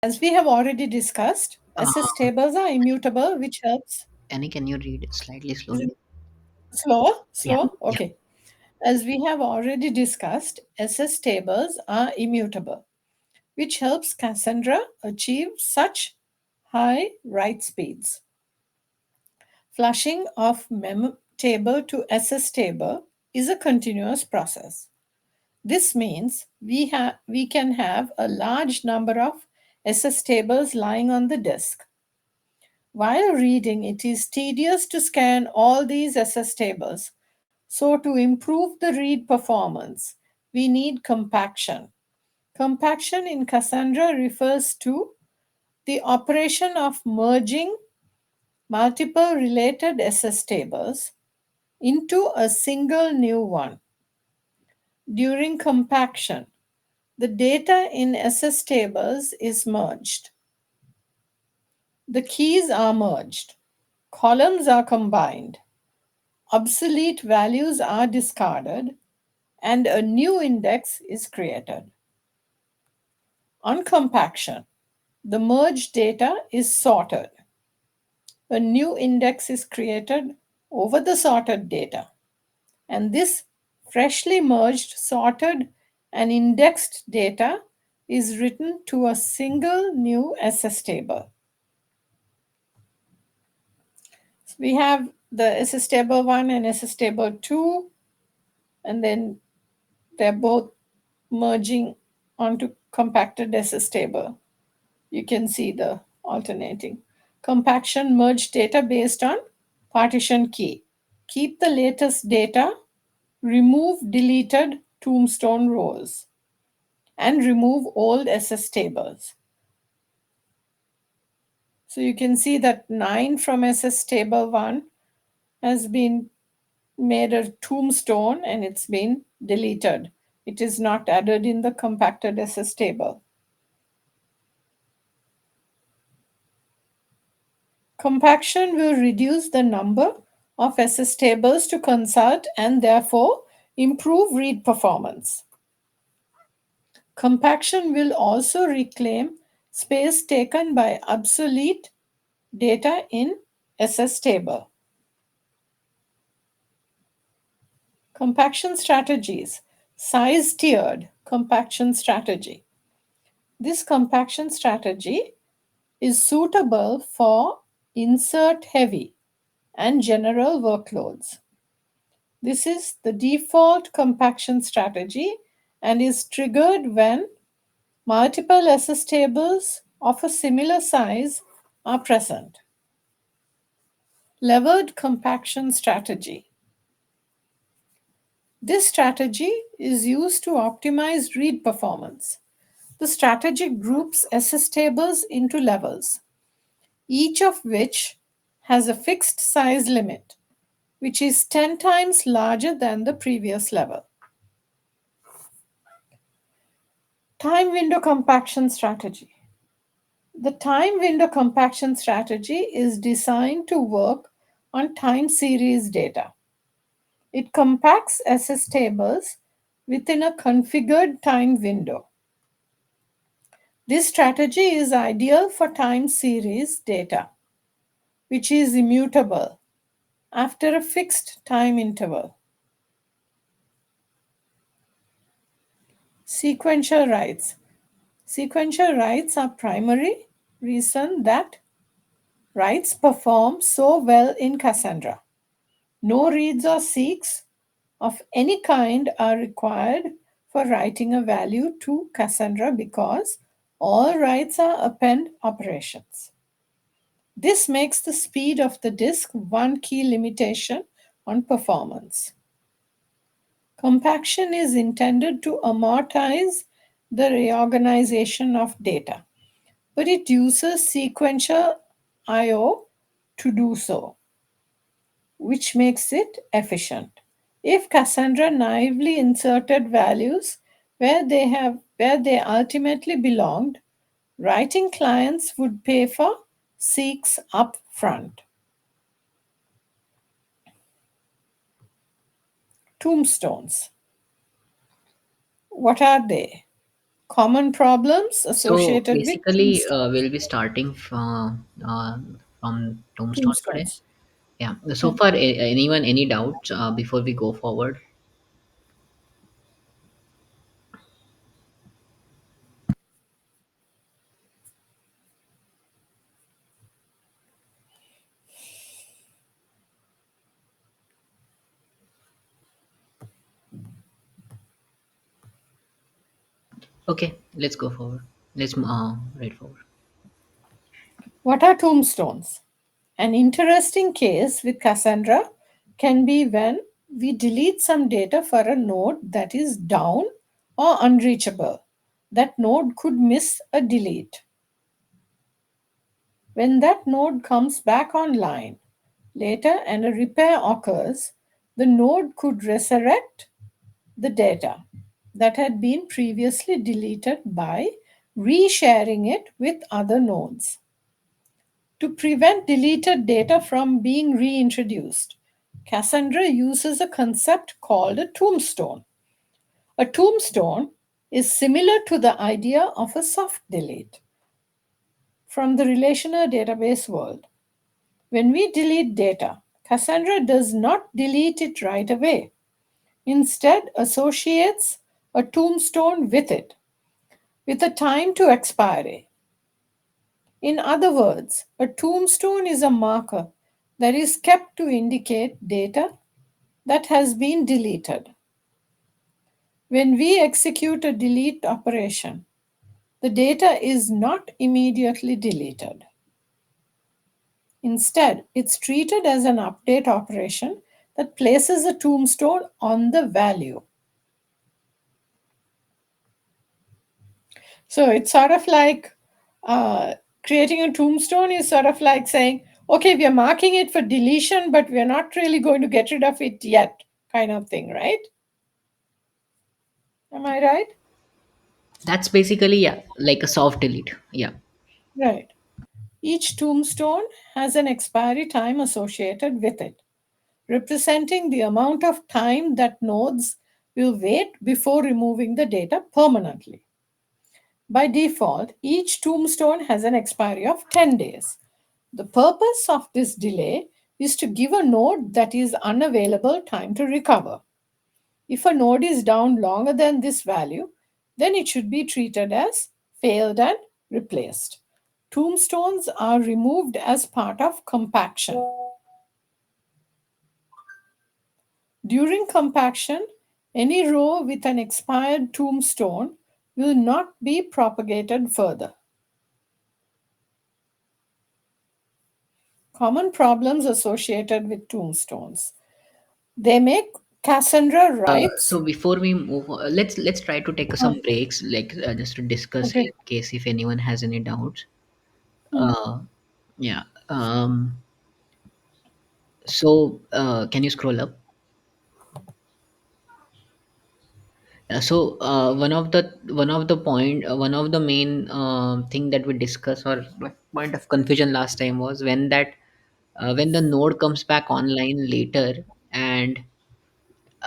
As we have already discussed, SS Um, tables are immutable, which helps. Annie, can you read it slightly Is it slowly? slow? Yeah, Slow? yeah. Okay. As we have already discussed, SS tables are immutable, which helps Cassandra achieve such high write speeds. Flushing of mem table to SS table is a continuous process. This means we can have a large number of SS tables lying on the disk. While reading, it is tedious to scan all these SS tables. So, to improve the read performance, we need compaction. Compaction in Cassandra refers to the operation of merging multiple related SS tables into a single new one. During compaction, the data in SS tables is merged. The keys are merged. Columns are combined. Obsolete values are discarded and a new index is created. On compaction, the merged data is sorted. A new index is created over the sorted data, and this freshly merged, sorted, and indexed data is written to a single new SS table. So we have the SS table 1 and SS table 2, and then they're both merging onto compacted SS table. You can see the alternating. Compaction merge data based on partition key. Keep the latest data, remove deleted tombstone rows, and remove old SS tables. So you can see that 9 from SS table 1 has been made a tombstone and it's been deleted. It is not added in the compacted SS table. Compaction will reduce the number of SS tables to consult and therefore improve read performance. Compaction will also reclaim space taken by obsolete data in SS table. Compaction strategies. Size tiered compaction strategy. This compaction strategy is suitable for insert heavy and general workloads. This is the default compaction strategy and is triggered when multiple SS tables of a similar size are present. Levered compaction strategy. This strategy is used to optimize read performance. The strategy groups SS tables into levels, each of which has a fixed size limit, which is 10 times larger than the previous level. Time window compaction strategy. The time window compaction strategy is designed to work on time series data. It compacts SS tables within a configured time window. This strategy is ideal for time series data, which is immutable after a fixed time interval. Sequential writes. Sequential writes are primary reason that writes perform so well in Cassandra. No reads or seeks of any kind are required for writing a value to Cassandra because all writes are append operations. This makes the speed of the disk one key limitation on performance. Compaction is intended to amortize the reorganization of data, but it uses sequential I/O to do so, which makes it efficient. If Cassandra naively inserted values where they ultimately belonged, writing clients would pay for seeks up front. Tombstones. What are they? Common problems So associated with basically, we'll tombstones. be starting from Tombstones today. Tombstones. Yeah. So Hmm. far, anyone any doubts before we go forward? Okay, let's go forward. Let's write forward. What are tombstones? An interesting case with Cassandra can be when we delete some data for a node that is down or unreachable. That node could miss a delete. When that node comes back online later and a repair occurs, the node could resurrect the data that had been previously deleted by resharing it with other nodes. To prevent deleted data from being reintroduced, Cassandra uses a concept called a tombstone. A tombstone is similar to the idea of a soft delete from the relational database world. When we delete data, Cassandra does not delete it right away. Instead, associates a tombstone with it, with a time to expiry. In other words, a tombstone is a marker that is kept to indicate data that has been deleted. When we execute a delete operation, the data is not immediately deleted. Instead, it's treated as an update operation that places a tombstone on the value. So it's sort of like uh, creating a tombstone is sort of like saying, okay, we are marking it for deletion, but we are not really going to get rid of it yet, kind of thing, right? Am I right? That's basically, yeah, like a soft delete. Yeah. Right. Each tombstone has an expiry time associated with it, representing the amount of time that nodes will wait before removing the data permanently. By default, each tombstone has an expiry of 10 days. The purpose of this delay is to give a node that is unavailable time to recover. If a node is down longer than this value, then it should be treated as failed and replaced. Tombstones are removed as part of compaction. During compaction, any row with an expired tombstone will not be propagated further. Common problems associated with tombstones. They make Cassandra So writes. before we move, let's try to take Oh, some breaks, like just to discuss okay. in case if anyone has any doubts. Hmm. Uh, yeah. So can you scroll up? One of the main thing that we discussed, or like point of confusion last time, was when that when the node comes back online later and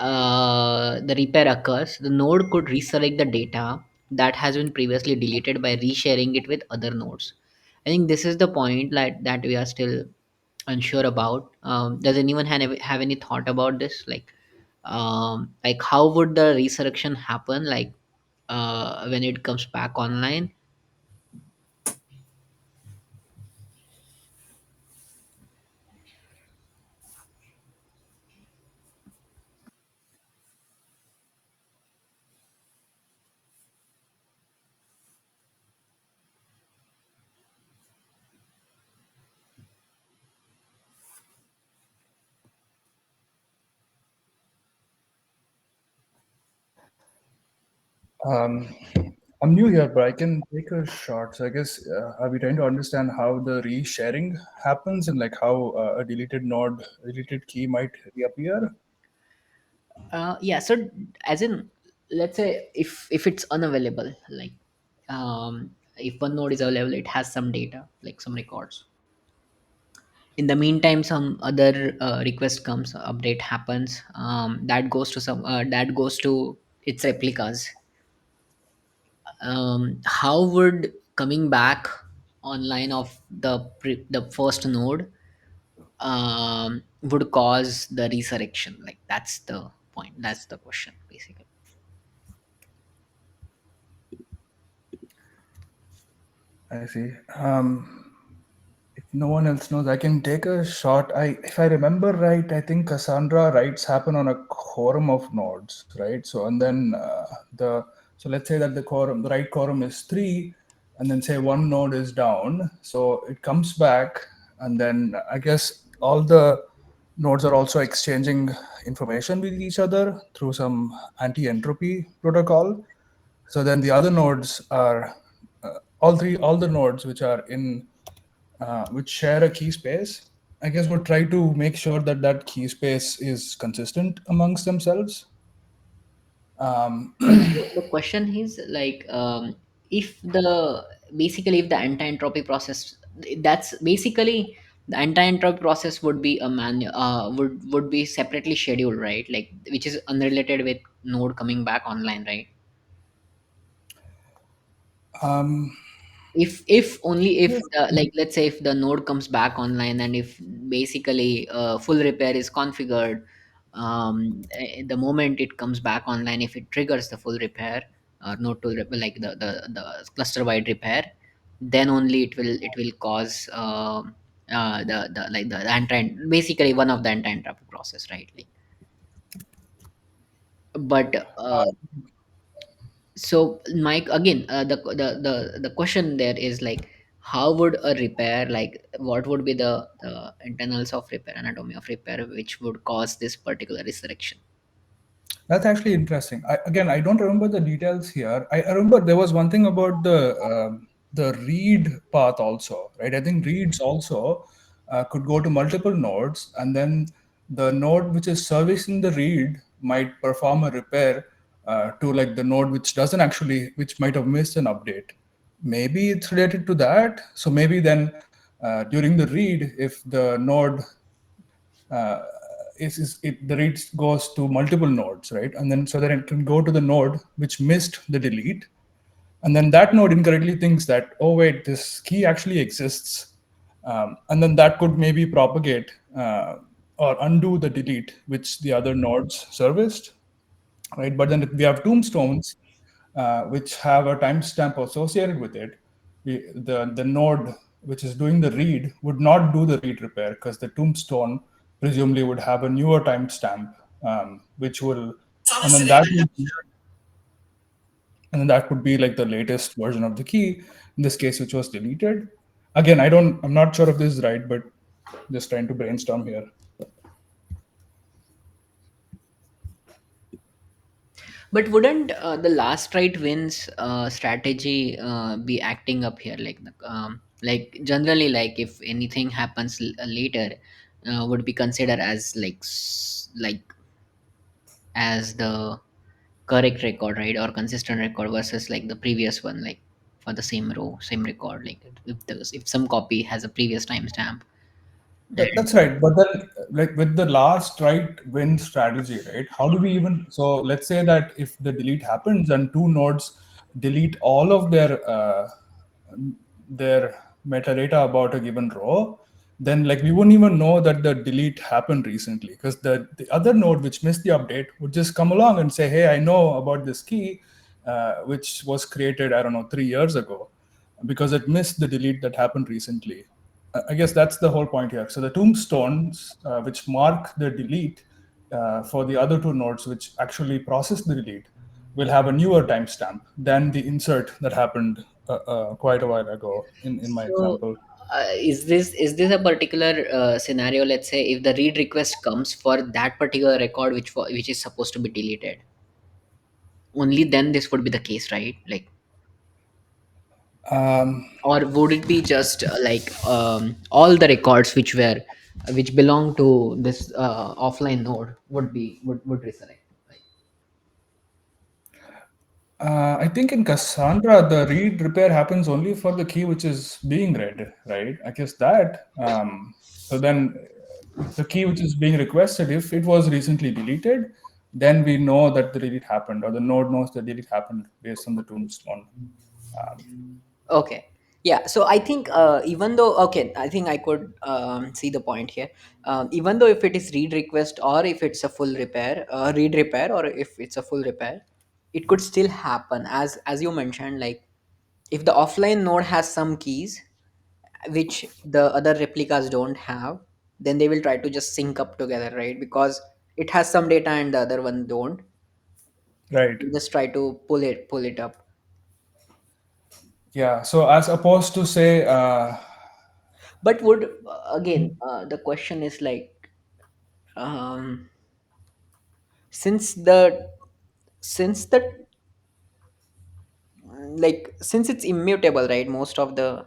the repair occurs, the node could reselect the data that has been previously deleted by resharing it with other nodes. I think this is the point that we are still unsure about. Does anyone have any thought about this? Like how would the resurrection happen? Like when it comes back online? Um, I'm new here, but I can take a shot. So I guess are we trying to understand how the resharing happens and like how a deleted node, deleted key might reappear? Yeah. So as in, let's say if it's unavailable, like if one node is available, it has some data, like some records. In the meantime, some other request comes, update happens, that goes to its replicas. how would coming back online of the first node would cause the resurrection? Like that's the point. That's the question basically. I see. If no one else knows, I can take a shot. If I remember right, I think Cassandra writes happen on a quorum of nodes, right? So and then so let's say that the right quorum is three, and then say one node is down, so it comes back, and then I guess all the nodes are also exchanging information with each other through some anti-entropy protocol. So then the other nodes are all the nodes which are in which share a key space. I guess would try to make sure that that key space is consistent amongst themselves. Um, The question is like, if the basically if the anti-entropy process, that's basically the anti-entropy process would be a would be separately scheduled, right? Like which is unrelated with node coming back online, right? um, If only if yeah, like let's say if the node comes back online and if basically full repair is configured, the moment it comes back online, if it triggers the full repair or node to like the cluster wide repair, then only it will cause the like the anti, basically one of the anti-entropy process, right? Like, but so Mike, again, the question there is like, how would a repair, like what would be the internals of repair, anatomy of repair, which would cause this particular resurrection? that's actually interesting. Again, I don't remember the details here. I remember there was one thing about the read path also, right? I think reads also could go to multiple nodes, and then the node which is servicing the read might perform a repair to like the node which doesn't actually, which might have missed an update. Maybe it's related to that. So maybe then during the read, if the node uh, the read goes to multiple nodes, right? And then so that it can go to the node which missed the delete, and then that node incorrectly thinks that, oh wait, this key actually exists, and then that could maybe propagate or undo the delete which the other nodes serviced, right? But then if we have tombstones, which have a timestamp associated with it, the node which is doing the read would not do the read repair because the tombstone presumably would have a newer timestamp, which will, and then that would, and then that would be like the latest version of the key in this case, which was deleted. Again, I'm not sure if this is right, but just trying to brainstorm here. But wouldn't the last right wins strategy be acting up here? Like generally, like if anything happens later, would be considered as like like as the correct record, right, or consistent record versus like the previous one, like for the same row, same record. Like if some copy has a previous timestamp. That's right. But then, like with the last right win strategy, right? How do we even? So let's say that if the delete happens and two nodes delete all of their metadata about a given row, then like we wouldn't even know that the delete happened recently because the other node which missed the update would just come along and say, hey, I know about this key, which was created, I don't know, 3 years ago, because it missed the delete that happened recently. I guess that's the whole point here. So the tombstones, which mark the delete for the other two nodes, which actually process the delete, will have a newer timestamp than the insert that happened quite a while ago in my So example. is this a particular scenario? Let's say if the read request comes for that particular record which is supposed to be deleted, only then this would be the case, right? Like, Um, or would it be just like all the records which belong to this offline node would resurrect, like? I think in Cassandra, the read repair happens only for the key which is being read, right? I guess that. So then the key which is being requested, if it was recently deleted, then we know that the delete happened, or the node knows the delete happened based on the tombstone. Um, Okay. Yeah. So I think even though, okay, I think I could see the point here. Even though if it is read request or if it's a full repair, read repair, or if it's a full repair, it could still happen as you mentioned. Like if the offline node has some keys which the other replicas don't have, then they will try to just sync up together, right? Because it has some data and the other one don't. right. You just try to pull it up. Yeah. So as opposed to say, But would again the question is like, um, since the since it's immutable, right? Most of the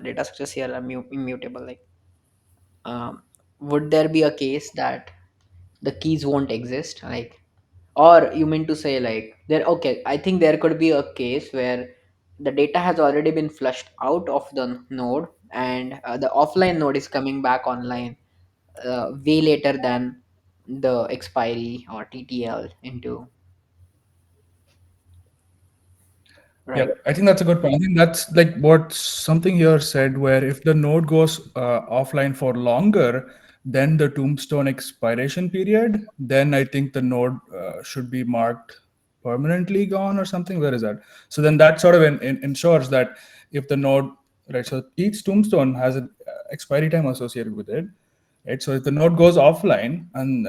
data structures here are immutable. Like, would there be a case that the keys won't exist? Like, or you mean to say like there? Okay, I think there could be a case where the data has already been flushed out of the node, and the offline node is coming back online way later than the expiry or TTL into, yeah, right? I think that's a good point. I think that's like what something here said, where if the node goes offline for longer than the tombstone expiration period, then I think the node should be marked permanently gone or something. Where is that? So then that sort of ensures that if the node, right, so each tombstone has an expiry time associated with it, right? So if the node goes offline and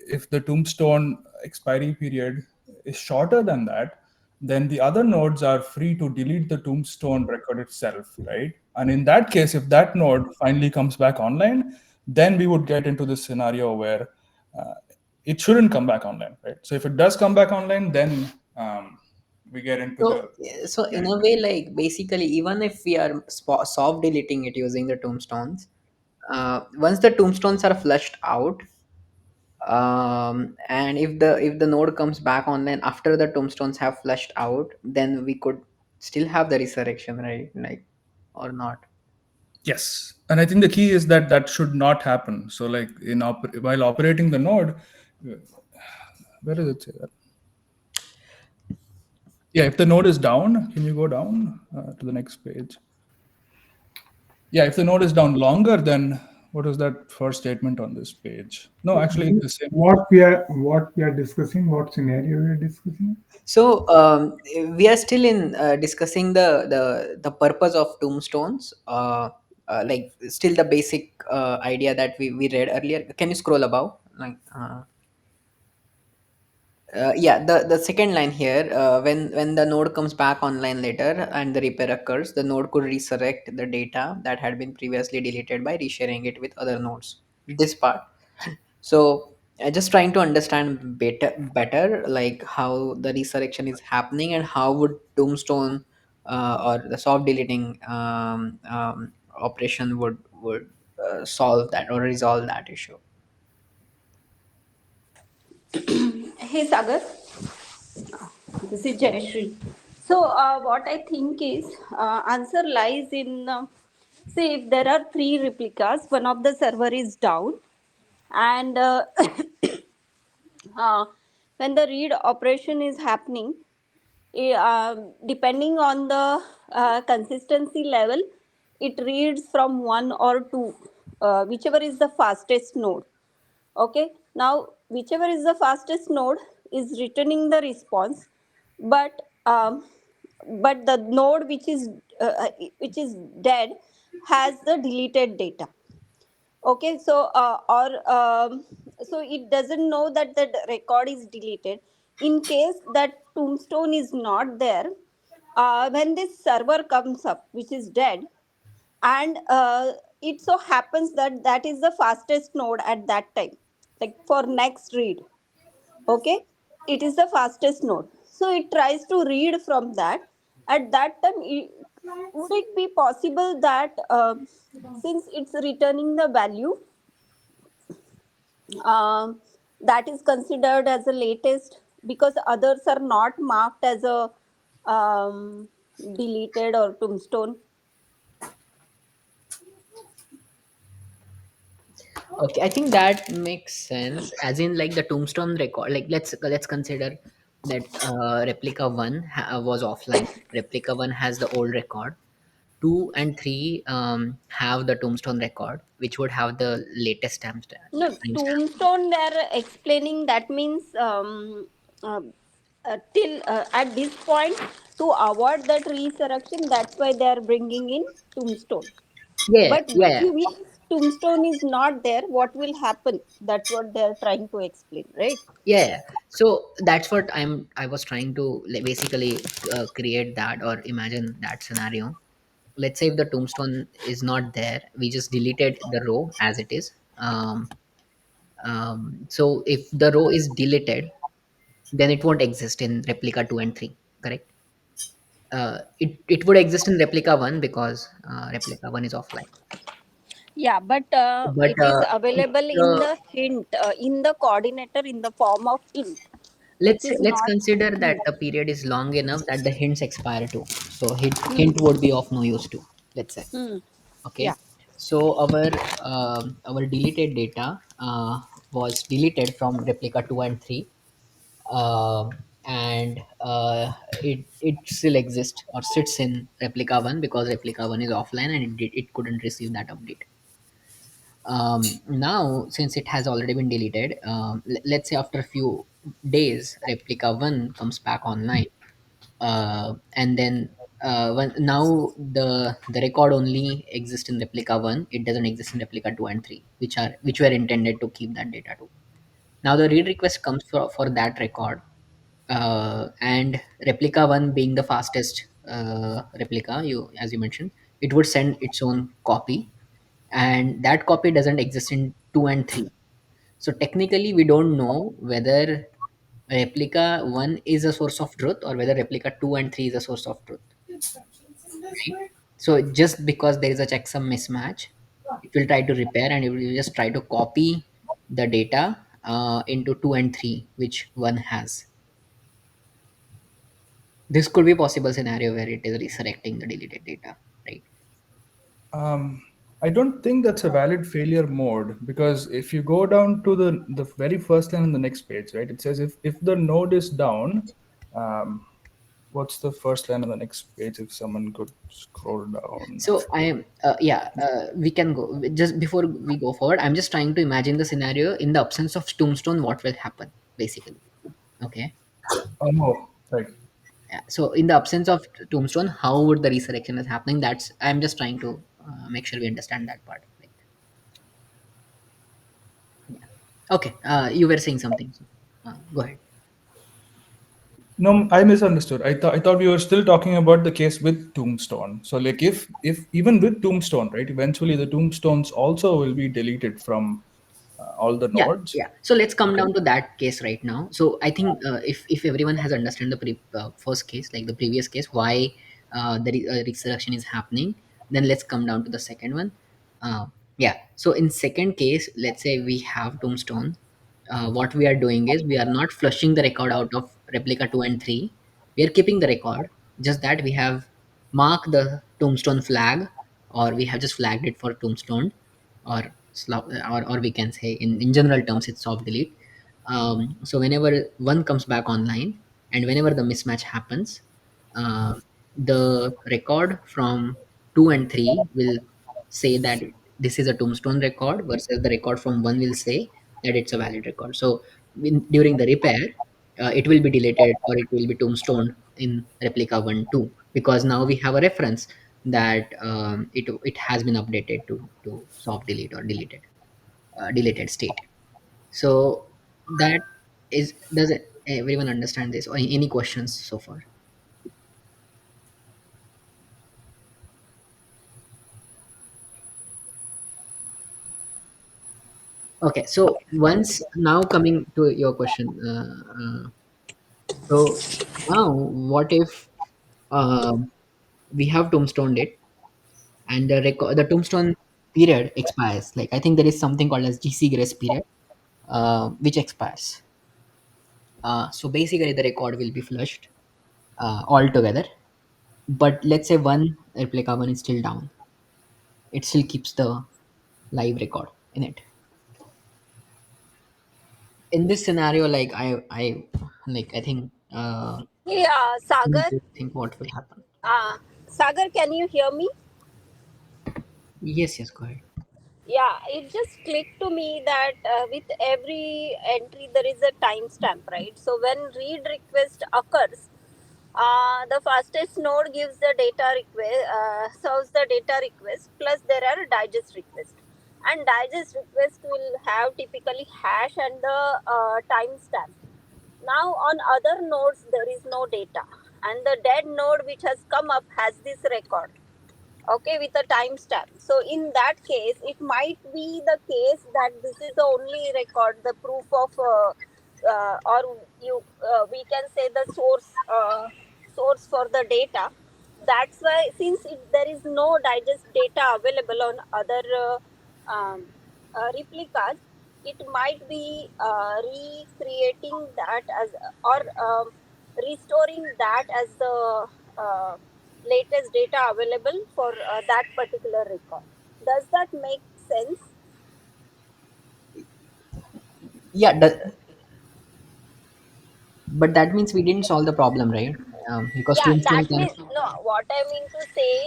if the tombstone expiry period is shorter than that, then the other nodes are free to delete the tombstone record itself, right? And in that case, if that node finally comes back online, then we would get into this scenario where uh, it shouldn't come back online, right? So if it does come back online, then we get into So, the so in right. a way, like basically, even if we are soft deleting it using the tombstones, once the tombstones are flushed out, and if the node comes back online after the tombstones have flushed out, then we could still have the resurrection, right? Like, or not. Yes, and I think the key is that that should not happen. So, like while operating the node, uh, where does it say that? Yeah, if the node is down, can you go down to the next page? Yeah, if the node is down longer, then what is that first statement on this page? No, So actually, the same. what we are discussing, what scenario we are discussing? So we are still in discussing the purpose of tombstones. Like still the basic idea that we read earlier. Can you scroll above? Like, yeah, the second line here, when the node comes back online later and the repair occurs, the node could resurrect the data that had been previously deleted by resharing it with other nodes. This part. So just trying to understand better like how the resurrection is happening and how would tombstone or the soft deleting operation would solve that or resolve that issue. Hey Sagar, this is Jayashree. So, what I think is answer lies in say if there are three replicas, one of the server is down, and uh, when the read operation is happening, depending on the consistency level, it reads from one or two, whichever is the fastest node. Okay, now whichever is the fastest node is returning the response, but but the node which is dead has the deleted data. Okay, so so it doesn't know that the record is deleted. In case that tombstone is not there, when this server comes up which is dead, and it so happens that that is the fastest node at that time, like for next read. Okay, it is the fastest node, so it tries to read from that. At that time, would it be possible that since it's returning the value, um, that is considered as a latest, because others are not marked as a deleted or tombstone? Okay, I think that makes sense. As in, like the Tombstone record. Like let's consider that replica one was offline. Replica one has the old record. Two and three have the Tombstone record, which would have the latest No, timestamp. tombstone they're explaining that means uh, till at this point to avoid that resurrection, that's why they are bringing in tombstone. Yeah, But yeah, yeah. if tombstone is not there, what will happen? That's what they're trying to explain, right? Yeah, yeah. So that's what I was trying to like, basically create that or imagine that scenario. Let's say if the tombstone is not there, we just deleted the row as it is. So if the row is deleted, then it won't exist in replica 2 and 3, correct? It would exist in replica 1 because replica 1 is offline. Yeah, but But it is if available in the the hint, in the coordinator in the form of hint, which is let's not. consider that Hmm. the period is long enough that the hints expire too. So Hmm. hint would be of no use too. Let's say. Hmm. Okay. Yeah. So our deleted data was deleted from replica 2 and 3, and it still exists or sits in replica 1 because replica 1 is offline and it couldn't receive that update. Now since it has already been deleted, let's say after a few days replica 1 comes back online, and then now the record only exists in replica 1, it doesn't exist in replica 2 and 3, which were intended to keep that data too. Now the read request comes for that record, and replica 1 being the fastest replica, you as you mentioned, it would send its own copy, and that copy doesn't exist in 2 and 3. So technically we don't know whether replica 1 is a source of truth or whether replica 2 and 3 is a source of truth, right? So just because there is a checksum mismatch, it will try to repair and it will just try to copy the data into 2 and 3 which one has. This could be possible scenario where it is resurrecting the deleted data, right? Um, I don't think that's a valid failure mode, because if you go down to the very first line on the next page, right? It says if the node is down, um, what's the first line on the next page? If someone could scroll down. So I am yeah, we can go just before we go forward. I'm just trying to imagine the scenario in the absence of tombstone, what will happen basically. Okay. Oh no, right. Yeah. So in the absence of tombstone, how would the resurrection is happening? That's I'm just trying to make sure we understand that part. Like, yeah. Okay. You were saying something. So, go ahead. No, I misunderstood. I thought we were still talking about the case with Tombstone. So like if even with Tombstone, right? Eventually the Tombstones also will be deleted from all the Yeah, nodes. yeah. So let's come Okay. down to that case right now. So I think if everyone has understand the first case, like the previous case, why resurrection is happening, then let's come down to the second one. uh, yeah, so in second case, let's say we have tombstone. What we are doing is we are not flushing the record out of replica 2 and 3. We are keeping the record, just that we have marked the tombstone flag, or we have just flagged it for tombstone, or or we can say in general terms it's soft delete. So whenever one comes back online and whenever the mismatch happens, uh, the record from 2 and 3 will say that this is a tombstone record, versus the record from 1 will say that it's a valid record. So during the repair, it will be deleted or it will be tombstone in replica 1 2, because now we have a reference that it has been updated to soft delete or deleted state. So that is, does it, everyone understand this, or any questions so far? Okay, so once now coming to your question, so now what if we have tombstoned it and the tombstone period expires? Like I think there is something called as GC grace period, which expires. So basically the record will be flushed altogether. But let's say one replica one is still down, it still keeps the live record in it. in this scenario, like I think Yeah, Sagar. think what will happen. Sagar, can you hear me? Yes, yes, go ahead. Yeah, it just clicked to me that with every entry there is a timestamp, right? So when read request occurs, the fastest node gives the data request, serves the data request, plus there are digest requests. And digest request will have typically hash and the timestamp. Now on other nodes there is no data, and the dead node which has come up has this record, okay, with a timestamp. So in that case it might be the case that this is the only record, the proof of or you we can say the source for the data. That's why, since there is no digest data available on other replicas, it might be recreating that as, or restoring that as the latest data available for that particular record. Does that make sense? Yeah, but that means we didn't solve the problem, right? Because Yeah, that tombstone can. means no. What I mean to say,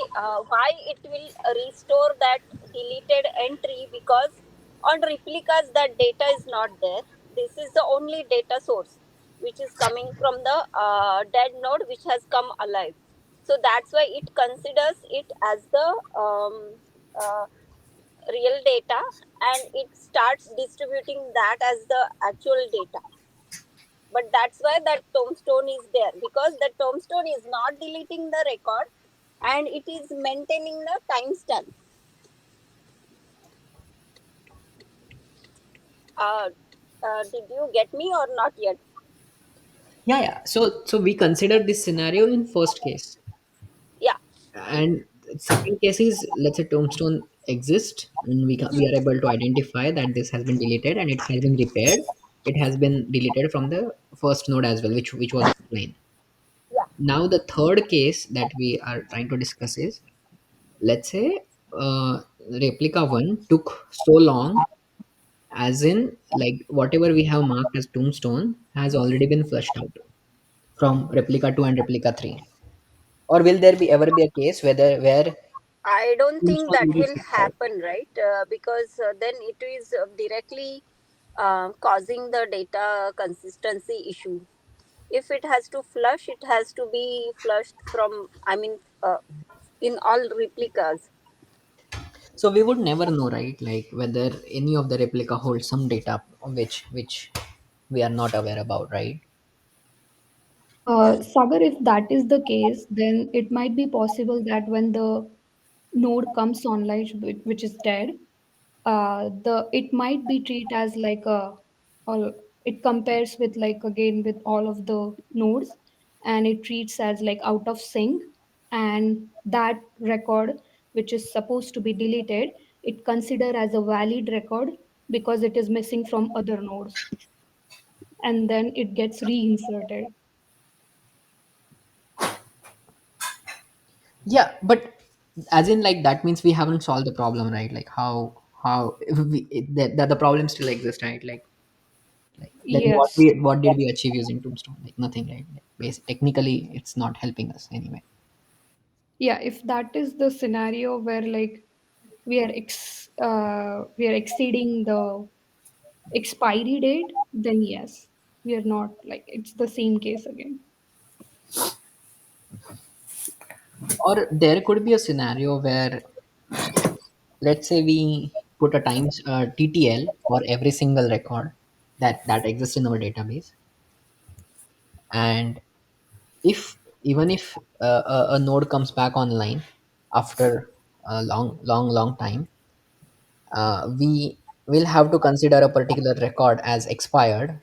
why it will restore that deleted entry, because on replicas that data is not there. This is the only data source which is coming from the dead node which has come alive. So that's why it considers it as the uh, real data, and it starts distributing that as the actual data. But that's why that tombstone is there, because the tombstone is not deleting the record and it is maintaining the timestamp. uh, did you get me or not yet? Yeah, yeah. So we consider this scenario in first case, Yeah. and second case is, let's say tombstone exists, and we are able to identify that this has been deleted and it has been repaired. It has been deleted from the first node as well, which was offline. Yeah. Now the third case that we are trying to discuss is, let's say uh, replica 1 took so long, as in like whatever we have marked as tombstone has already been flushed out from replica 2 and replica 3. Or will there be ever be a case where I don't think tombstone that will be will flushed out? happen, right? Because then it is directly causing the data consistency issue. If it has to flush, it has to be flushed from, I mean, in all replicas. So we would never know, right? Like whether any of the replica holds some data which we are not aware about, right? Sagar, if that is the case, then it might be possible that when the node comes online, which is dead, the it might be treated as like a, or it compares with like again with all of the nodes, and it treats as like out of sync, and that record which is supposed to be deleted, it consider as a valid record because it is missing from other nodes, and then it gets reinserted. Yeah, but as in like that means we haven't solved the problem, right? Like how if the problem still exists, right? Like then Yes. what did we achieve using tombstone? Like nothing, right? Like technically it's not helping us anyway. Yeah, if that is the scenario where like we are exceeding the expiry date, then yes, we are not, like it's the same case again. Or there could be a scenario where, let's say we put a times TTL for every single record that exists in our database, and if even if a node comes back online after a long time, we will have to consider a particular record as expired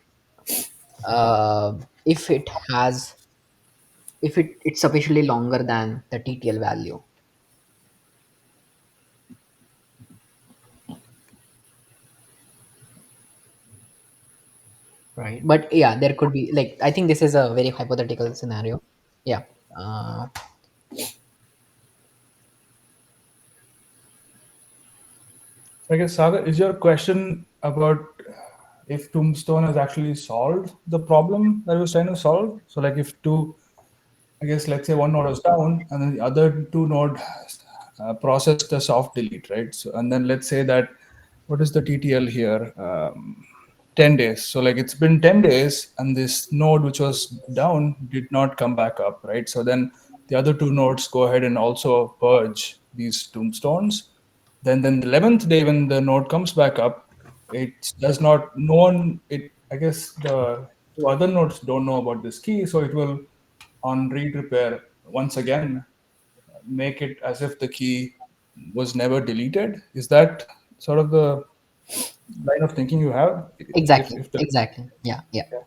if it has, if it's sufficiently longer than the TTL value, right? But yeah, there could be, like, I think this is a very hypothetical scenario. Yeah. uh, I guess Sagar, is your question about if Tombstone has actually solved the problem that it was trying to solve. So like if two, I guess let's say one node is down and then the other two node process the soft delete, right? So and then let's say that what is the TTL here? 10 days. So like it's been 10 days and this node which was down did not come back up, right? So then the other two nodes go ahead and also purge these tombstones. Then the 11th day when the node comes back up, it does not, no one, it, I guess the two other nodes don't know about this key. So it will on read repair once again make it as if the key was never deleted. Is that sort of the line of thinking you have? Exactly, If the exactly. Yeah, yeah. Yeah.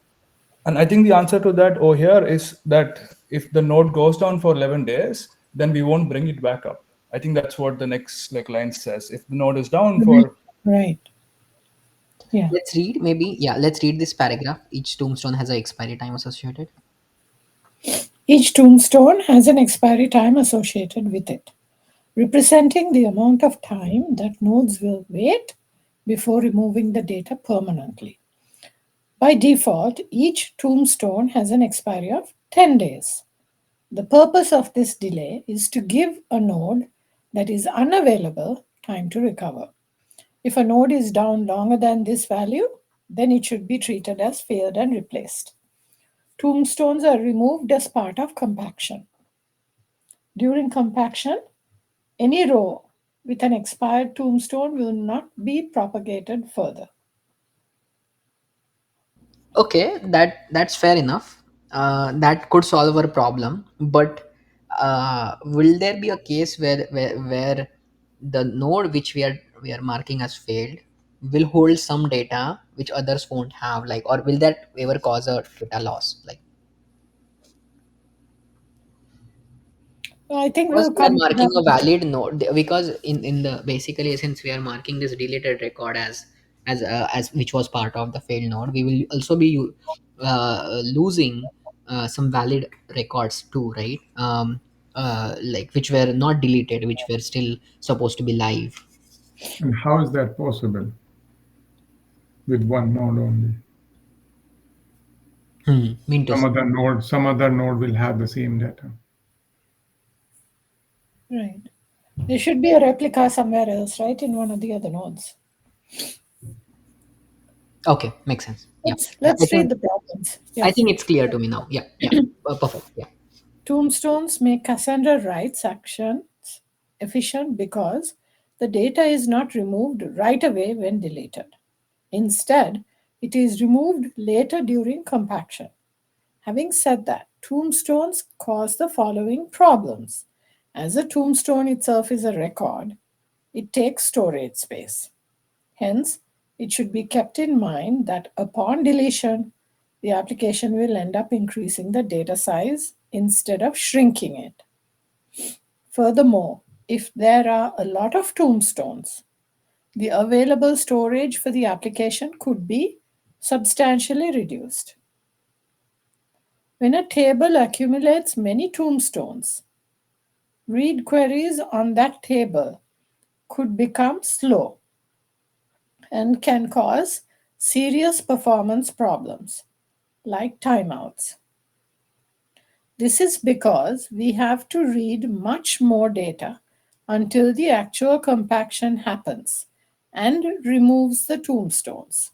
And I think the answer to that over here is that if the node goes down for 11 days, then we won't bring it back up. I think that's what the next like line says. If the node is down Right. for Right. Yeah. Let's read maybe. Yeah, let's read this paragraph. Each tombstone has a expiry time associated. Each tombstone has an expiry time associated with it, representing the amount of time that nodes will wait before removing the data permanently. By default, each tombstone has an expiry of 10 days. The purpose of this delay is to give a node that is unavailable time to recover. If a node is down longer than this value, then it should be treated as failed and replaced. Tombstones are removed as part of compaction. During compaction, any row with an expired tombstone will not be propagated further. Okay, that's fair enough. That could solve our problem, but will there be a case where the node which we are marking as failed will hold some data which others won't have, like, or will that ever cause a data loss, like? I think Because we'll we are come to marking that. a valid node, because in the basically, since we are marking this deleted record as which was part of the failed node, we will also be losing some valid records too, right? Like, which were not deleted, which were still supposed to be live. And how is that possible with one node only? Mean to say. Some other node will have the same data. Right. There should be a replica somewhere else, right, in one of the other nodes. Okay, makes sense. Yeah, yeah. Let's read the problems. I Yeah. think it's clear to me now. Yeah, yeah. Perfect. Yeah. Tombstones make Cassandra Wright's actions efficient because the data is not removed right away when deleted. Instead, it is removed later during compaction. Having said that, tombstones cause the following problems. As a tombstone itself is a record, it takes storage space. Hence, it should be kept in mind that upon deletion, the application will end up increasing the data size instead of shrinking it. Furthermore, if there are a lot of tombstones, the available storage for the application could be substantially reduced. When a table accumulates many tombstones, read queries on that table could become slow and can cause serious performance problems like timeouts. This is because we have to read much more data until the actual compaction happens and removes the tombstones.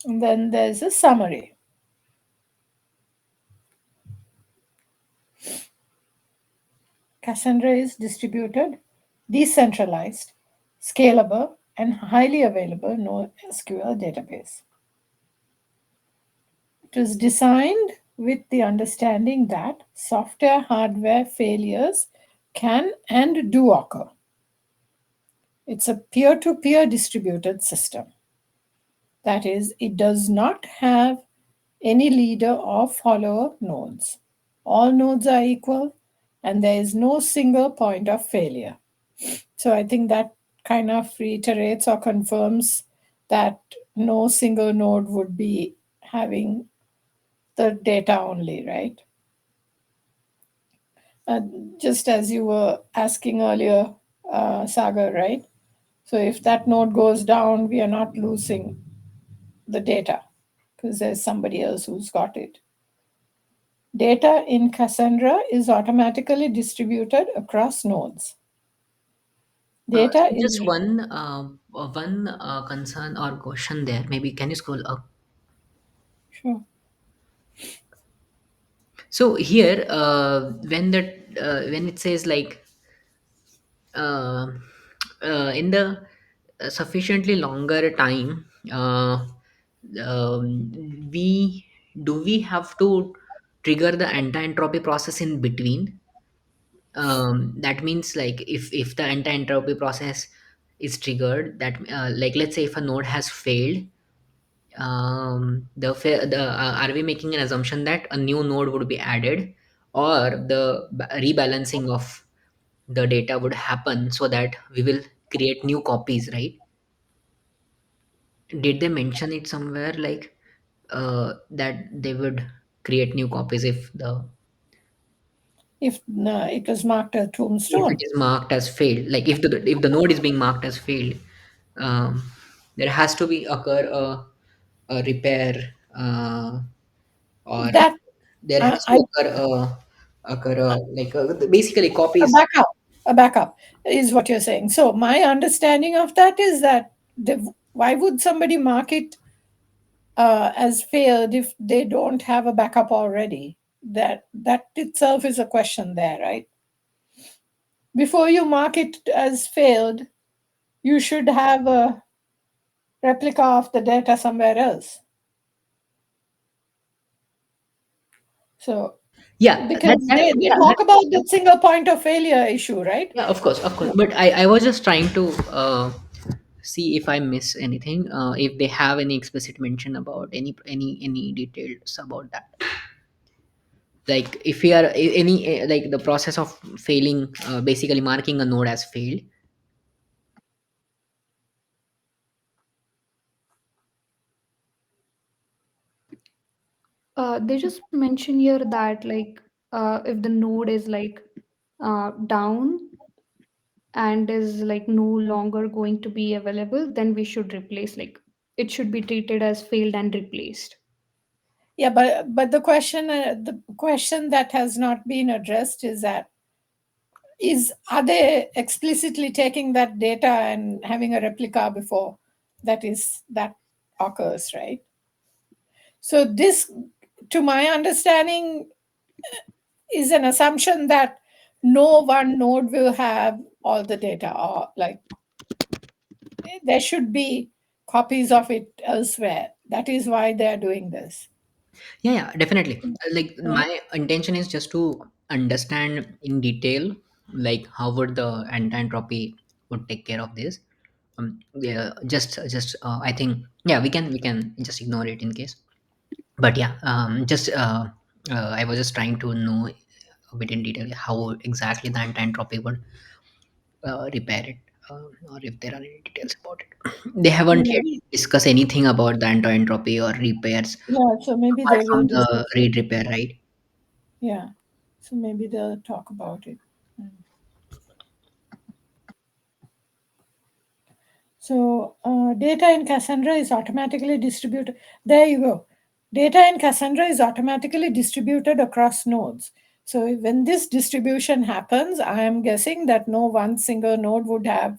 And then there's a summary. Cassandra is distributed, decentralized, scalable, and highly available NoSQL database. It was designed with the understanding that software hardware failures can and do occur. It's a peer to peer distributed system. That is, it does not have any leader or follower nodes. All nodes are equal, and there is no single point of failure. So I think that kind of reiterates or confirms that no single node would be having the data only, right? uh, just as you were asking earlier, Sagar, right? So if that node goes down, we are not losing the data because there's somebody else who's got it. Data in Cassandra is automatically distributed across nodes. Data Just is one concern or question there. Maybe can you scroll up? sure. So here, when it says like uh, in the sufficiently longer time, we we have to trigger the anti-entropy process in between? That means like if the anti-entropy process is triggered, that like let's say if a node has failed, are we making an assumption that a new node would be added, or the rebalancing of the data would happen so that we will create new copies, right? Did they mention it somewhere like that they would create new copies If it was marked a if it tombstone, is marked as failed, like if the node is being marked as failed, um, there has to be occur a repair, or that there has to I occur like basically a copies. backup, a backup is what you're saying. So my understanding of that is that why would somebody mark it as failed if they don't have a backup already? That itself is a question there, right? Before you mark it as failed, you should have a replica of the data somewhere else. So Yeah, because they yeah, talk about the single point of failure issue, right? yeah, of course, but I was just trying to see if I miss anything, if they have any explicit mention about any details about that, like if we are any like the process of failing, basically marking a node as failed. They just mention here that like if the node is like down and is like no longer going to be available, then we should replace, like it should be treated as failed and replaced. Yeah, but the question that has not been addressed is that is are they explicitly taking that data and having a replica before that occurs, right? So this, to my understanding, is an assumption that no one node will have all the data, or like there should be copies of it elsewhere. That is why they are doing this, Yeah, yeah, definitely. Like right? my intention is just to understand in detail, like how would the anti-entropy would take care of this. Yeah, just I think yeah, we can just ignore it in case. But yeah, just I was just trying to know a bit in detail how exactly the anti-entropy would repair it, or if there are any details about it. They haven't yet Maybe, discussed anything about the anti-entropy or repairs yeah. So maybe apart they will from the discuss it. read repair, right? Yeah. So maybe they'll talk about it. So data in Cassandra is automatically distributed. There you go. Data in Cassandra is automatically distributed across nodes. So when this distribution happens, I am guessing that no one single node would have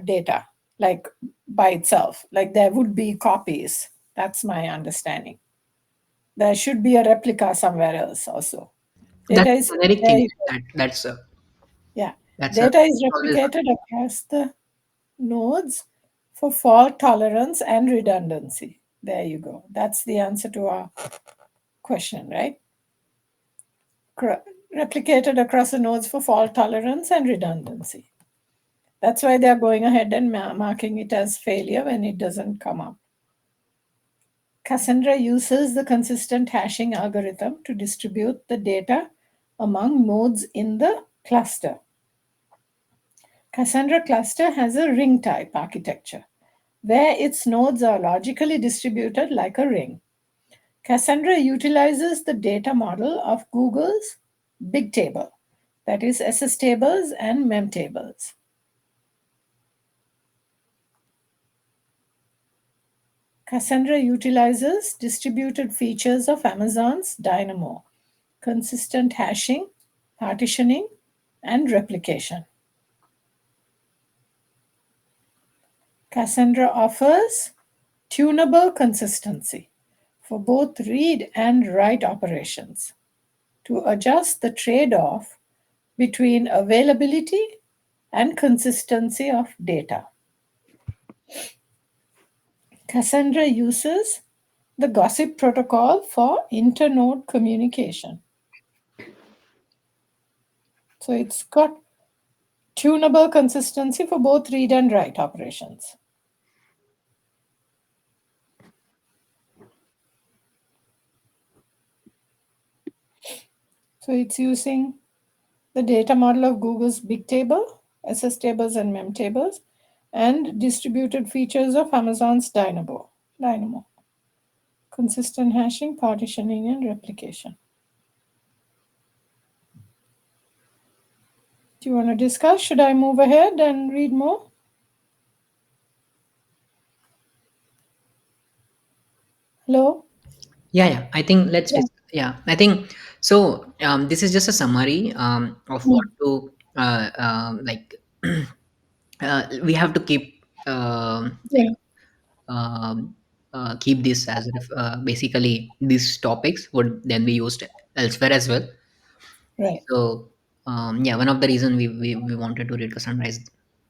data like by itself. Like there would be copies. That's my understanding. There should be a replica somewhere else also. Data That's is a generic there. thing. You go. Yeah, That's data is always. replicated across the nodes for fault tolerance and redundancy. There you go. That's the answer to our question, right? Replicated across the nodes for fault tolerance and redundancy. That's why they're going ahead and marking it as failure when it doesn't come up. Cassandra uses the consistent hashing algorithm to distribute the data among nodes in the cluster. Cassandra cluster has a ring type architecture where its nodes are logically distributed like a ring. Cassandra utilizes the data model of Google's big table, that is SS tables and mem tables. Cassandra utilizes distributed features of Amazon's Dynamo, consistent hashing, partitioning, and replication. Cassandra offers tunable consistency for both read and write operations to adjust the trade off between availability and consistency of data. Cassandra uses the gossip protocol for internode communication. So it's got tunable consistency for both read and write operations. So it's using the data model of Google's big table, SS tables and mem tables, and distributed features of Amazon's Dynamo. Consistent hashing, partitioning, and replication. Do you want to discuss? Should I move ahead and read more? Hello? Yeah, I think let's Yeah. I think so. This is just a summary of what Mm. to like. We have to keep Yeah. keep this as basically these topics would then be used elsewhere as well. Right. So yeah, one of the reason we wanted to read Cassandra is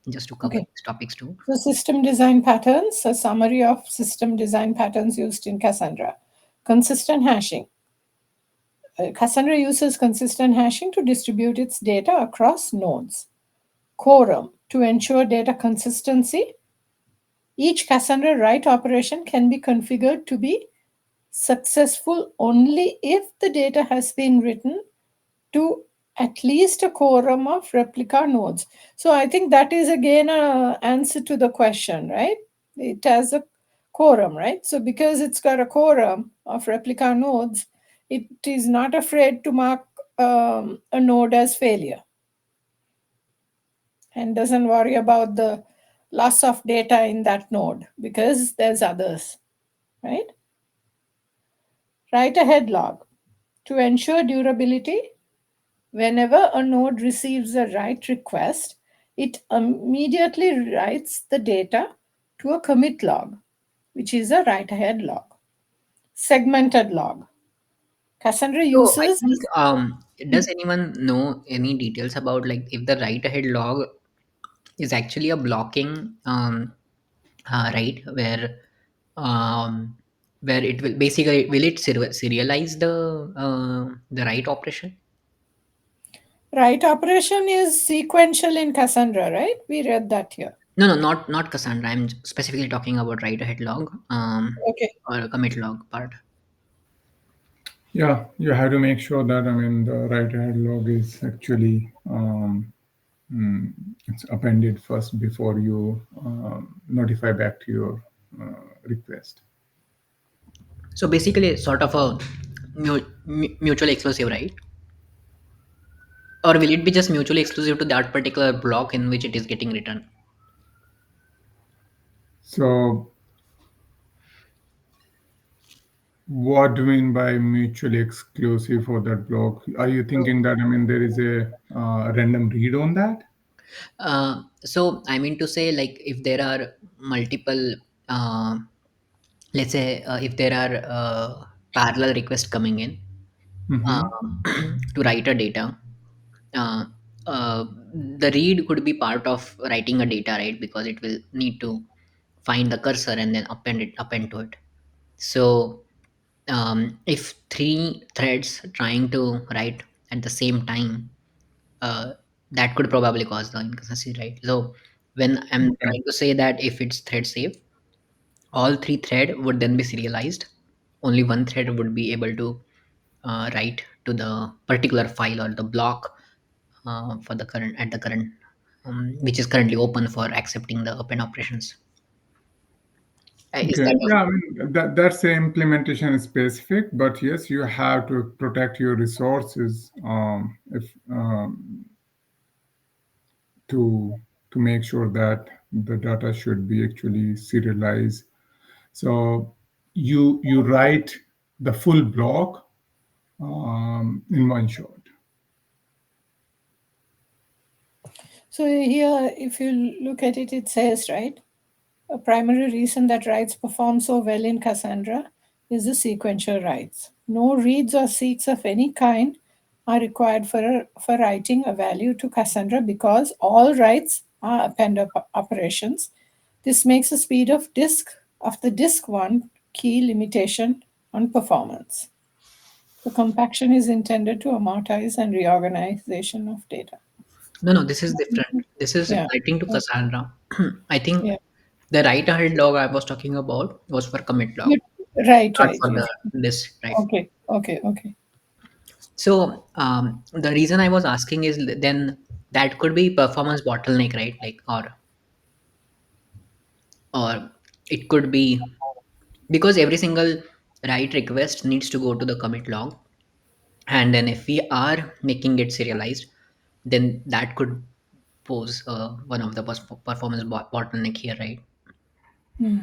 just to cover Okay. these topics too. So system design patterns, a summary of system design patterns used in Cassandra. Consistent hashing. Cassandra uses consistent hashing to distribute its data across nodes. Quorum, to ensure data consistency. Each Cassandra write operation can be configured to be successful only if the data has been written to at least a quorum of replica nodes. So I think that is again a answer to the question, right? It has a quorum, right? So because it's got a quorum of replica nodes, it is not afraid to mark a node as failure and doesn't worry about the loss of data in that node because there's others, right? Write ahead log. To ensure durability, whenever a node receives a write request, it immediately writes the data to a commit log, which is a write ahead log. Segmented log. Cassandra So I uses, think does anyone know any details about like if the write ahead log is actually a blocking right where it will basically will it serialize the write operation? write operation is sequential in Cassandra, right? We read that here. No, not Cassandra. I'm specifically talking about write ahead log Okay. or commit log part. Yeah, you have to make sure that the write ahead log is actually mm, it's appended first before you notify back to your request. So basically, sort of a mutually exclusive, right? Or will it be just mutually exclusive to that particular block in which it is getting written? So, what do you mean by mutually exclusive for that block? Are you thinking that there is a random read on that? So I mean to say, like, if there are multiple, uh, let's say, if there are parallel requests coming in Mm-hmm. to write a data, uh, uh, the read could be part of writing a data, right? Because it will need to find the cursor and then append to it. So if three threads trying to write at the same time, uh, that could probably cause the inconsistency, right? So when I'm Okay. trying to say that if it's thread safe, all three thread would then be serialized. Only one thread would be able to write to the particular file or the block for the current at the current which is currently open for accepting the open operations. Is Okay, that yeah, I mean that's the implementation specific, but yes, you have to protect your resources if to to make sure that the data should be actually serialized. So you write the full block in one shot. So here, if you look at it, it says, right, a primary reason that writes perform so well in Cassandra is the sequential writes. No reads or seeks of any kind are required for writing a value to Cassandra because all writes are append operations. This makes the speed of the disk one key limitation on performance. The compaction is intended to amortize and reorganization of data. no, this is different. This is Yeah. writing to Cassandra. I think Yeah. the write ahead log I was talking about was for commit log, But, right, not right. for Yes. the this, right? Okay, okay, okay. So the reason I was asking is then that could be performance bottleneck, right? Like or it could be because every single write request needs to go to the commit log, and then if we are making it serialized, then that could pose one of the performance bottleneck here, right? Hmm.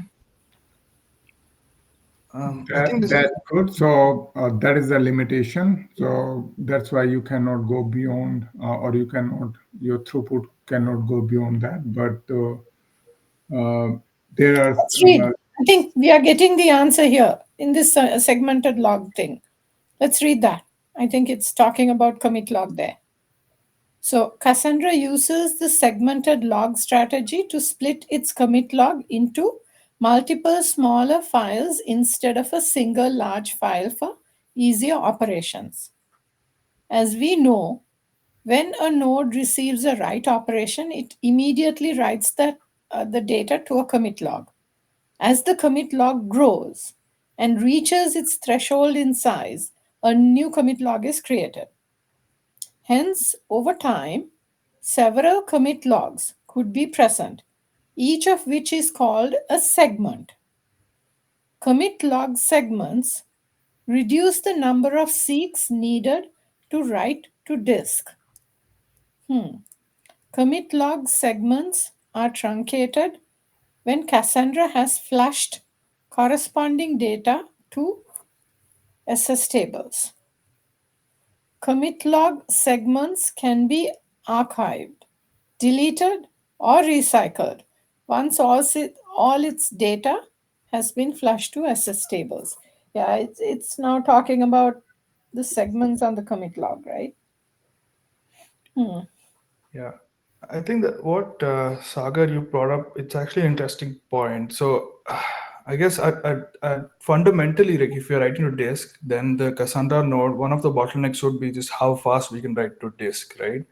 I That think this is that good. So that is the limitation. So that's why you cannot go beyond, or you cannot your throughput cannot go beyond that. But uh, there are Let's read. I think we are getting the answer here in this segmented log thing. Let's read that. I think it's talking about commit log there. So Cassandra uses the segmented log strategy to split its commit log into multiple smaller files instead of a single large file for easier operations. As we know, when a node receives a write operation, it immediately writes the data to a commit log. As the commit log grows and reaches its threshold in size, a new commit log is created. Hence, over time, several commit logs could be present, each of which is called a segment. Commit log segments reduce the number of seeks needed to write to disk. Commit log segments are truncated when Cassandra has flushed corresponding data to SS tables. Commit log segments can be archived, deleted, or recycled once all its data has been flushed to SS tables. Yeah, it's now talking about the segments on the commit log, right? Hmm. Yeah, I think that what Sagar you brought up, it's actually an interesting point. So, I guess fundamentally, like if you're writing to disk, then the Cassandra node, one of the bottlenecks would be just how fast we can write to disk, right?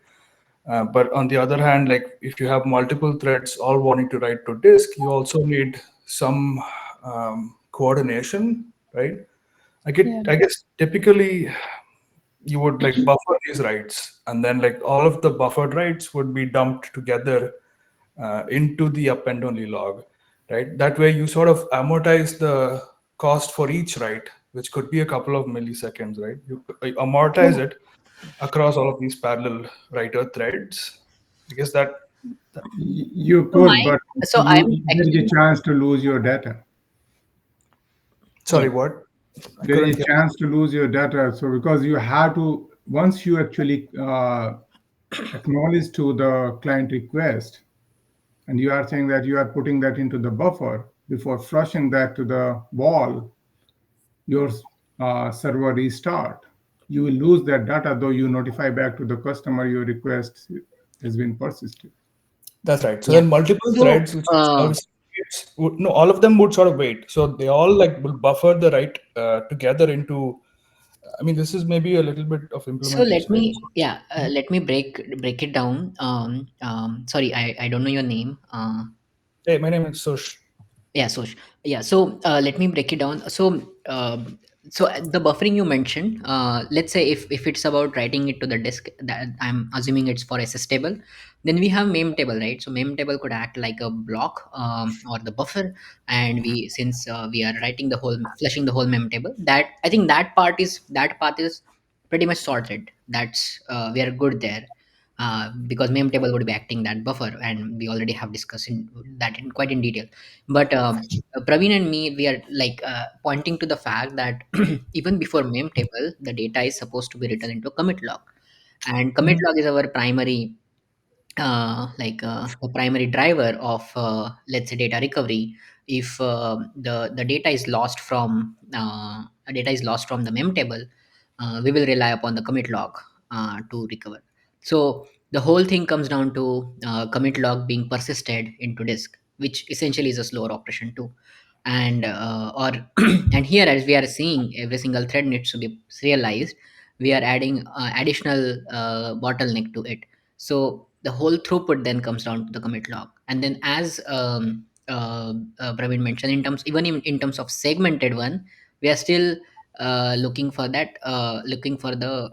But on the other hand, like if you have multiple threads all wanting to write to disk, you also need some coordination, right? Yeah. I guess typically you would like buffer these writes, and then like all of the buffered writes would be dumped together into the append only log, right? That way you sort of amortize the cost for each write, which could be a couple of milliseconds, right? You amortize it across all of these parallel writer threads. I guess that you So my could, but so you I'm there is a actually chance to lose your data. yeah. sorry, what? I There is couldn't a hear. chance to lose your data. So because you have to once you actually acknowledge to the client request, and you are saying that you are putting that into the buffer before flushing that to the wall, your server restart. You will lose that data, though you notify back to the customer your request has been persisted. That's right. So Yeah. then multiple So threads, which no, all of them would sort of wait. So they all like will buffer the write together into. I mean, this is maybe a little bit of so let implementation, right? me yeah let me break it down. Sorry, I don't know your name. Hey, my name is Sush. Yeah, so let me break it down. So So the buffering you mentioned, let's say if it's about writing it to the disk, that I'm assuming it's for SS table, then we have mem table, right? So mem table could act like a block, or the buffer. And we, since we are writing the whole, fleshing the whole mem table, that I think that path is pretty much sorted. That's we are good there, because mem table would be acting that buffer, and we already have discussed that in quite in detail. But Praveen and me, we are like pointing to the fact that even before mem table, the data is supposed to be written into commit log, and commit Mhm. log is our primary, the primary driver of, let's say, data recovery. If the data is lost from, data is lost from the mem table, we will rely upon the commit log to recover. So the whole thing comes down to commit log being persisted into disk, which essentially is a slower operation too. And or and here, as we are seeing, every single thread needs to be serialized. We are adding additional bottleneck to it. So the whole throughput then comes down to the commit log. And then, as Praveen mentioned, in terms of segmented one, we are still looking for that, looking for the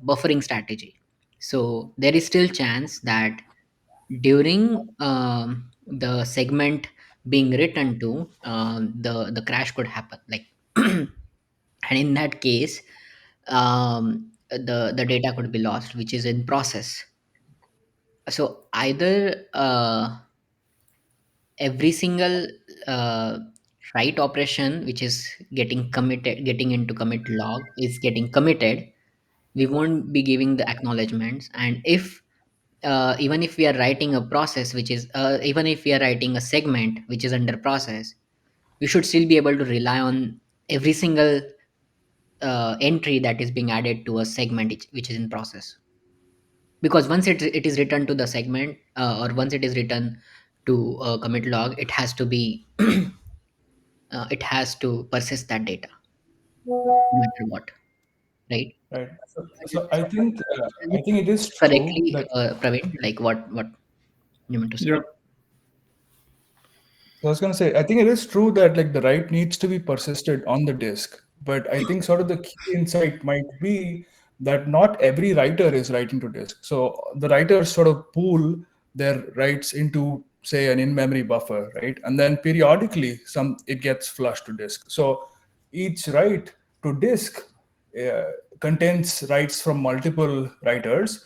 buffering strategy. So there is still chance that during the segment being written to, the crash could happen, like and in that case, the data could be lost, which is in process. So either every single uh, write operation which is getting into commit log is getting committed, we won't be giving the acknowledgements. And if even if we are writing a process which is even if we are writing a segment which is under process, we should still be able to rely on every single entry that is being added to a segment which is in process. Because once it is written to the segment, or once it is written to a commit log, it has to be it has to persist that data no matter what, right? Right. Is So I think it it is true correctly, that Praveen, like what you meant to say? Yeah. So I was going to say, I think it is true that like the write needs to be persisted on the disk, but I think sort of the key insight might be that not every writer is writing to disk. So the writers sort of pool their writes into, say, an in-memory buffer, right? And then periodically, some it gets flushed to disk. So each write to disk uh, contains writes from multiple writers,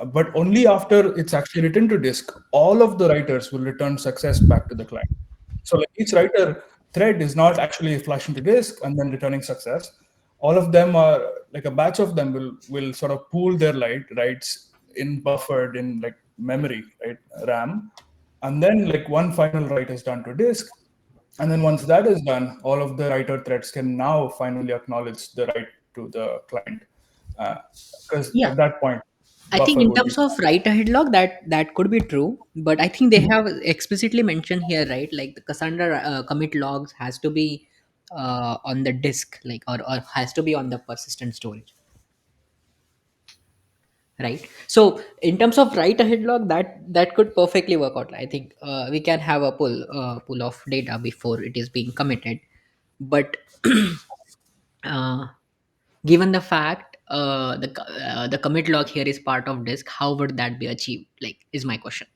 but only after it's actually written to disk, all of the writers will return success back to the client. So like each writer thread is not actually flashing to disk and then returning success. All of them are like a batch of them will sort of pool their writes in buffered in like memory, right? RAM. And then like one final write is done to disk. And then once that is done, all of the writer threads can now finally acknowledge the write to the client. Because Yeah, at that point, I think buffer in would be. terms of write ahead log, that could be true, but I think they have explicitly mentioned here, right? Like the Cassandra commit logs has to be on the disk, like, or has to be on the persistent storage, right? So in terms of write ahead log, that could perfectly work out. I think we can have a pool of data before it is being committed, but uh, given the fact the commit log here is part of disk, how would that be achieved, like, is my question.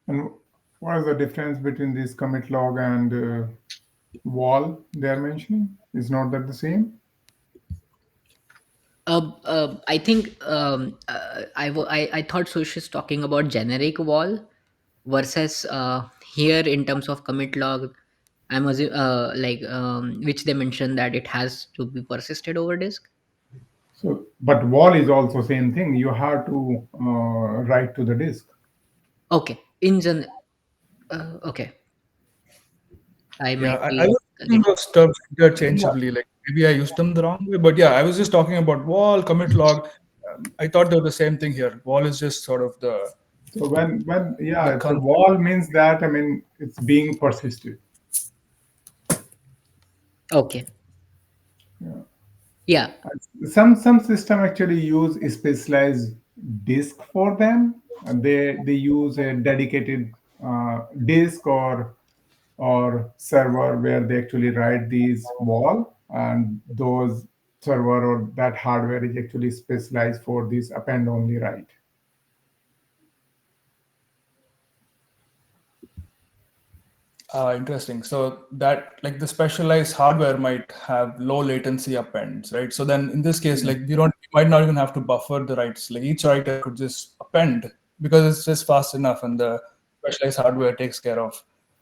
And what is the difference between this commit log and wall they are mentioning? Is not that the same? I think I thought Sush is talking about generic wall versus here in terms of commit log. I'm assuming which they mentioned that it has to be persisted over disk. So, but wall is also same thing. You have to write to the disk. Okay, okay, I Yeah, might I be was using getting. those terms Yeah. interchangeably. Like maybe I used them the wrong way, but yeah, I was just talking about wall, commit log. I thought they were the same thing here. Wall is just sort of So when the yeah, the concept. wall means that, I mean, it's being persisted. Okay, Yeah. yeah, Some system actually use a specialized disk for them. They use a dedicated disk, or or server where they actually write these WAL, and those server or that hardware is actually specialized for this append only write. Interesting. So that like the specialized hardware might have low latency appends, right? So then in this case, Yeah. like we might not even have to buffer the writes. Like each writer could just append because it's just fast enough, and the specialized hardware takes care of